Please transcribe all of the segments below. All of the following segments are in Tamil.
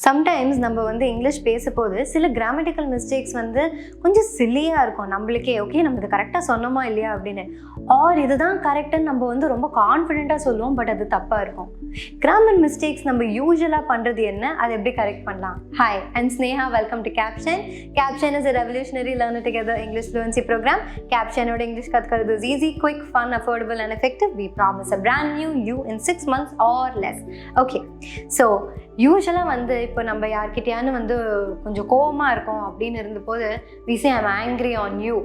சம்டைம்ஸ் நம்ம வந்து இங்கிலீஷ் பேசும்போது சில கிராமட்டிக்கல் மிஸ்டேக்ஸ் வந்து கொஞ்சம் சில்லியாக இருக்கும் நம்மளுக்கே. ஓகே, நம்ம இது கரெக்டாக சொன்னோமா இல்லையா அப்படின்னு, ஆர் இதுதான் கரெக்டுன்னு நம்ம வந்து ரொம்ப கான்ஃபிடென்ட்டாக சொல்லுவோம், பட் அது தப்பாக இருக்கும். கிராமர் மிஸ்டேக்ஸ் நம்ம யூஸ்வலாக பண்ணுறது என்ன, அதை எப்படி கரெக்ட் பண்ணலாம்? Hi, I'm Sneha, welcome to Capshine. Capshine is a revolutionary learn together English fluency program. Capshineோட இங்கிலீஷ் கற்றுக்கிறது is easy, quick, fun, affordable and effective. We promise a brand new you in 6 months or less. Okay, so யூஸ்வலாக வந்து இப்போ நம்ம யார்கிட்டையானு வந்து கொஞ்சம் கோவமாக இருக்கும் அப்படின்னு இருந்தபோது we say I'm angry on you.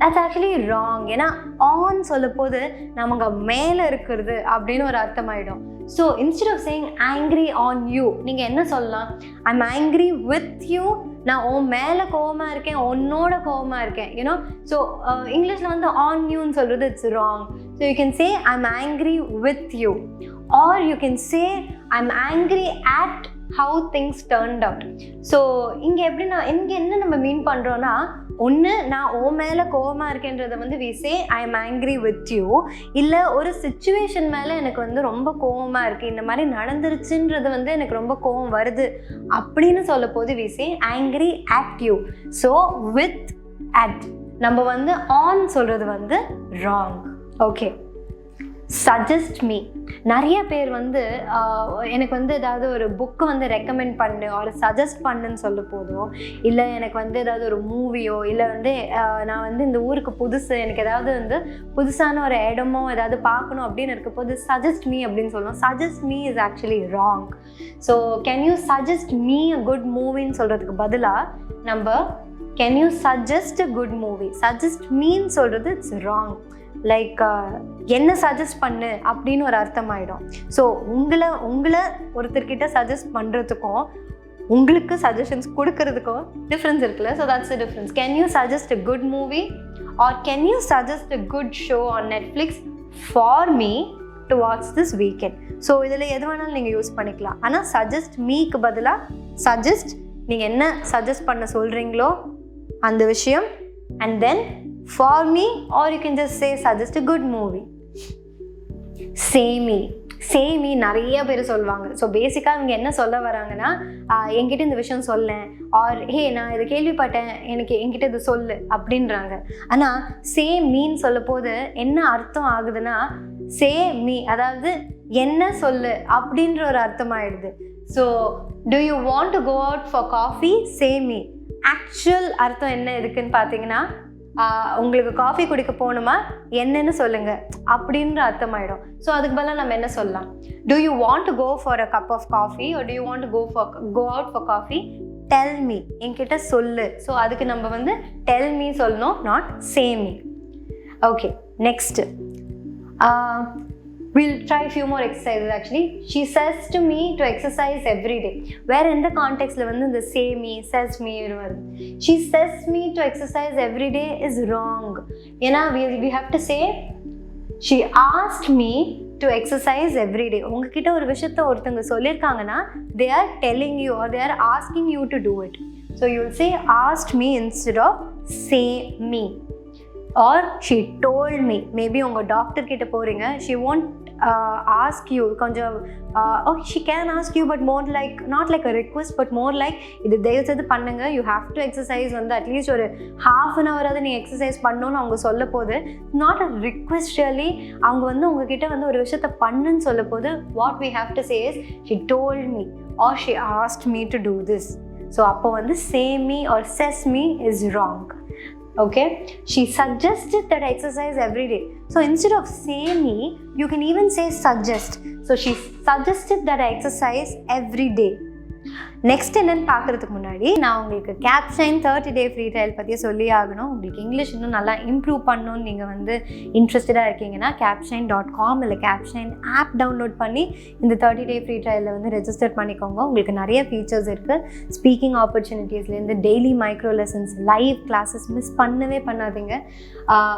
That's actually wrong. ஏன்னா ஆன் சொல்லும் போது நமக்கு மேலே இருக்கிறது அப்படின்னு ஒரு அர்த்தமாயிடும். So instead of saying angry on you, நீங்கள் என்ன சொல்லலாம்? I'm angry with you. நான் உன் மேலே கோவமாக இருக்கேன், உன்னோட கோவமாக இருக்கேன், யூனோ. ஸோ இங்கிலீஷில் வந்து ஆன் யூன்னு சொல்கிறது it's wrong. So you can say I'm angry with you, or you can say I'm angry at how things turned out. So இங்கே எப்படின்னா, இங்கே என்ன நம்ம மீன் பண்ணுறோன்னா, ஒன்று நான் ஓ மேலே கோவமாக இருக்கேன்றதை வந்து we say I'm angry with you, இல்லை ஒரு சிச்சுவேஷன் மேலே எனக்கு வந்து ரொம்ப கோவமாக இருக்குது, இந்த மாதிரி நடந்துருச்சுன்றது வந்து எனக்கு ரொம்ப கோவம் வருது அப்படின்னு சொல்ல போது we say angry at you. So with at நம்ம வந்து ஆன் சொல்கிறது வந்து ராங். Okay, suggest me. நிறைய பேர் வந்து எனக்கு வந்து ஏதாவது ஒரு புக்கு வந்து ரெக்கமெண்ட் பண்ணு ஒரு சஜஸ்ட் பண்ணுன்னு சொல்ல போதும், இல்லை எனக்கு வந்து ஏதாவது ஒரு மூவியோ, இல்லை வந்து நான் வந்து இந்த ஊருக்கு புதுசு, எனக்கு ஏதாவது வந்து புதுசான ஒரு இடமோ ஏதாவது பார்க்கணும் அப்படின்னு இருக்க போது சஜஸ்ட் மீ அப்படின்னு சொல்லணும். Suggest me is actually wrong. So can you suggest me a good மூவின்னு சொல்கிறதுக்கு பதிலாக நம்ம can you suggest a good movie, suggest மீன்னு சொல்கிறது இட்ஸ் ராங். லைக் என்ன சஜஸ்ட் பண்ணு அப்படின்னு ஒரு அர்த்தமாயிடும். ஸோ உங்களை ஒருத்தர்கிட்ட சஜஸ்ட் பண்ணுறதுக்கும் உங்களுக்கு சஜஷன்ஸ் கொடுக்கறதுக்கும் டிஃப்ரென்ஸ் இருக்குல்ல. So that's the difference. Can you suggest a good movie or can you suggest a good show on Netflix for me to watch this weekend. So இதில் எது வேணாலும் நீங்கள் யூஸ் பண்ணிக்கலாம். ஆனால் சஜஸ்ட் மீக்கு பதிலாக சஜஸ்ட், நீங்கள் என்ன சஜஸ்ட் பண்ண சொல்கிறீங்களோ அந்த விஷயம், and then for me, or you can just say suggest a good movie. say me நிறைய பேர் சொல்லுவாங்க. ஸோ பேசிக்காக இவங்க என்ன சொல்ல வராங்கன்னா, என்கிட்ட இந்த விஷயம் சொல்லேன், ஆர் ஹே நான் இதை கேள்விப்பட்டேன், என்கிட்ட இது சொல்லு அப்படின்றாங்க. ஆனால் சே மீன்னு சொல்ல போது என்ன அர்த்தம் ஆகுதுன்னா, சே மீ அதாவது என்ன சொல்லு அப்படின்ற ஒரு அர்த்தம் ஆயிடுது. So do you want to go out for coffee? say me. Actual அர்த்தம் என்ன இருக்குன்னு பார்த்தீங்கன்னா, உங்களுக்கு காஃபி குடிக்க போகணுமா, என்னன்னு சொல்லுங்க அப்படின்ற அர்த்தமாயிடும். ஸோ அதுக்கு பதிலாக நம்ம என்ன சொல்லலாம்? Do you want to go for a cup of coffee or do you want to go out for coffee? Tell me, என்கிட்ட சொல்லு. ஸோ அதுக்கு நம்ம வந்து tell me சொல்லணும், not say me. Okay, next. We'll try a few more exercises actually. She says to me to exercise every day. Where in the context la vandu the say me, says me iruvarudhu. She says me to exercise every day is wrong. Ena we have to say she asked me to exercise every day. unga kitta oru vishayatha orthanga sollirukanga na they are telling you or they are asking you to do it. So you will say asked me instead of say me. Or she told me. Maybe unga doctor kitta poringa, she won't ask you konjam okay, she can ask you, but more like not like a request, but more like idu they'll say pannunga, you have to exercise on at least or half an hour adha nee exercise pannonu avanga solla pode, not a request really. avanga vandu unga kitta vandu oru vishayatha pannunu solla pode, what we have to say is she told me or she asked me to do this. So appo vandu say me or says me is wrong. Okay, she suggested that I exercise every day. So instead of say me, you can even say suggest. So she suggested that I exercise every day. Next என்னன்னு பார்க்குறதுக்கு முன்னாடி நான் உங்களுக்கு Capshine 30 day ஃப்ரீ ட்ரையல் பற்றி சொல்லி ஆகணும். உங்களுக்கு இங்கிலீஷ் இன்னும் நல்லா இம்ப்ரூவ் பண்ணணும்னு நீங்கள் வந்து இன்ட்ரெஸ்டடாக இருக்கீங்கன்னா capshine.com இல்லை Capshine ஆப் டவுன்லோட் பண்ணி இந்த 30 day ஃப்ரீ ட்ரையலில் வந்து ரெஜிஸ்டர் பண்ணிக்கோங்க. உங்களுக்கு நிறைய ஃபீச்சர்ஸ் இருக்குது. ஸ்பீக்கிங் ஆப்பர்ச்சுனிட்டிஸ்லேருந்து daily micro lessons, live classes miss பண்ணவே பண்ணாதீங்க.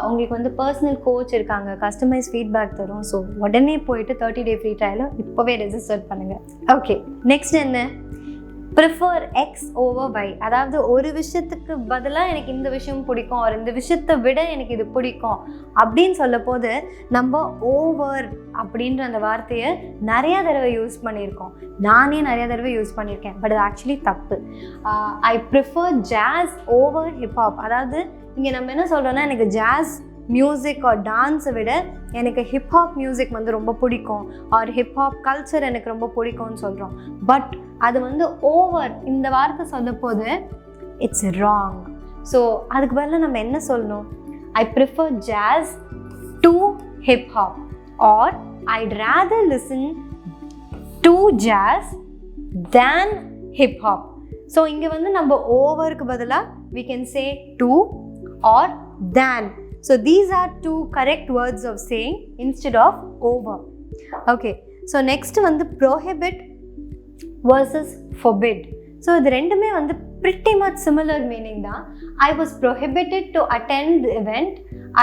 உங்களுக்கு வந்து பர்சனல் கோச் இருக்காங்க, கஸ்டமைஸ் ஃபீட்பேக் தரும். ஸோ உடனே போயிட்டு 30 day ஃப்ரீ ட்ரையலை இப்போவே ரெஜிஸ்டர் பண்ணுங்கள். ஓகே, நெக்ஸ்ட் என்ன? Prefer X over Y. அதாவது ஒரு விஷயத்துக்கு பதிலாக எனக்கு இந்த விஷயம் பிடிக்கும், ஒரு இந்த விஷயத்தை விட எனக்கு இது பிடிக்கும் அப்படின்னு சொல்ல போது நம்ம ஓவர் அப்படின்ற அந்த வார்த்தையை நிறையா தடவை யூஸ் பண்ணியிருக்கோம். நானே நிறையா தடவை யூஸ் பண்ணியிருக்கேன். பட் அது ஆக்சுவலி தப்பு. I prefer jazz over hip hop. அதாவது இங்கே நம்ம என்ன சொல்கிறோன்னா, எனக்கு ஜாஸ் மியூசிக் ஆர் டான்ஸை விட எனக்கு ஹிப்ஹாப் மியூசிக் வந்து ரொம்ப பிடிக்கும், ஆர் ஹிப்ஹாப் கல்ச்சர் எனக்கு ரொம்ப பிடிக்கும்னு சொல்கிறோம். பட் அது வந்து ஓவர் இந்த வார்த்தை சொல்ல போது இட்ஸ் ராங். ஸோ அதுக்கு பதிலாக நம்ம என்ன சொல்லணும்? I prefer jazz to hip hop or I'd rather listen to jazz than hip hop. So இங்கே வந்து நம்ம ஓவருக்கு பதிலாக we can say to or than. So these are two correct words of saying instead of over. Okay, so next வந்து prohibit versus forbid. So இது ரெண்டுமே வந்து pretty much similar meaning தான். I was prohibited to attend the event.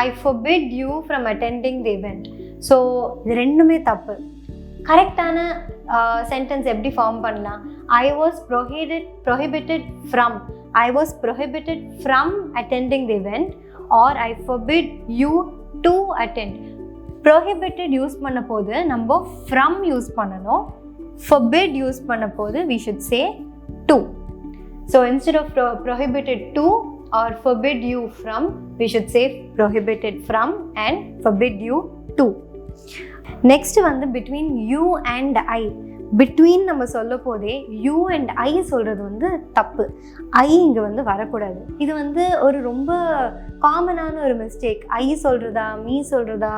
I forbid you from attending the event. So இது ரெண்டுமே தப்பு. கரெக்டான சென்டென்ஸ் எப்படி ஃபார்ம் பண்ணலாம்? I was prohibited from. I was prohibited from attending the event or I forbid you to attend. Prohibited use பண்ண போது நம்ம from யூஸ் பண்ணணும். Forbid யூஸ் பண்ண போது we should say to. So instead of prohibited to or forbid you from, we should say prohibited from and forbid you to. Next வந்து between you and I. Between நம்ம சொல்ல போதே யூ அண்ட் ஐ சொல்கிறது வந்து தப்பு. ஐ இங்கே வந்து வரக்கூடாது. இது வந்து ஒரு ரொம்ப காமனான ஒரு மிஸ்டேக். ஐ சொல்கிறதா மீ சொல்கிறதா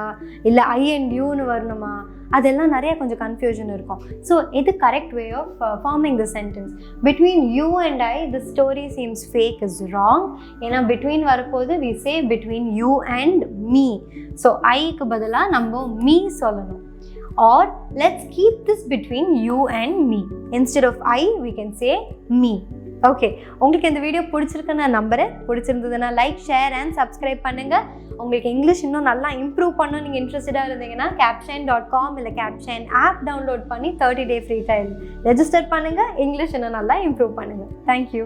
இல்லை ஐ அண்ட் யூன்னு வரணுமா, அதெல்லாம் நிறையா கொஞ்சம் கன்ஃபியூஷன் இருக்கும். ஸோ இது correct way of forming the sentence. Between you and I the story seems fake is wrong. ஏன்னா பிட்வீன் வரப்போது we say between you and me. So ஐக்கு பதிலாக நம்ம மீ சொல்லணும். Or let's keep this between you and me. Instead of I, we can say me. Okay, உங்களுக்கு இந்த வீடியோ பிடிச்சிருக்குன்னு நான் நம்புறேன். பிடிச்சிருந்ததுன்னா லைக், ஷேர் அண்ட் சப்ஸ்கிரைப் பண்ணுங்கள். உங்களுக்கு இங்கிலீஷ் இன்னும் நல்லா இம்ப்ரூவ் பண்ணணும் நீங்கள் இன்ட்ரெஸ்டடாக இருந்தீங்கன்னா capshine.com இல்லை Capshine ஆப் டவுன்லோட் பண்ணி 30 day ஃப்ரீ ட்ரையல் ரெஜிஸ்டர் பண்ணுங்கள். இங்கிலீஷ் இன்னும் நல்லா இம்ப்ரூவ் பண்ணுங்கள். தேங்க்யூ.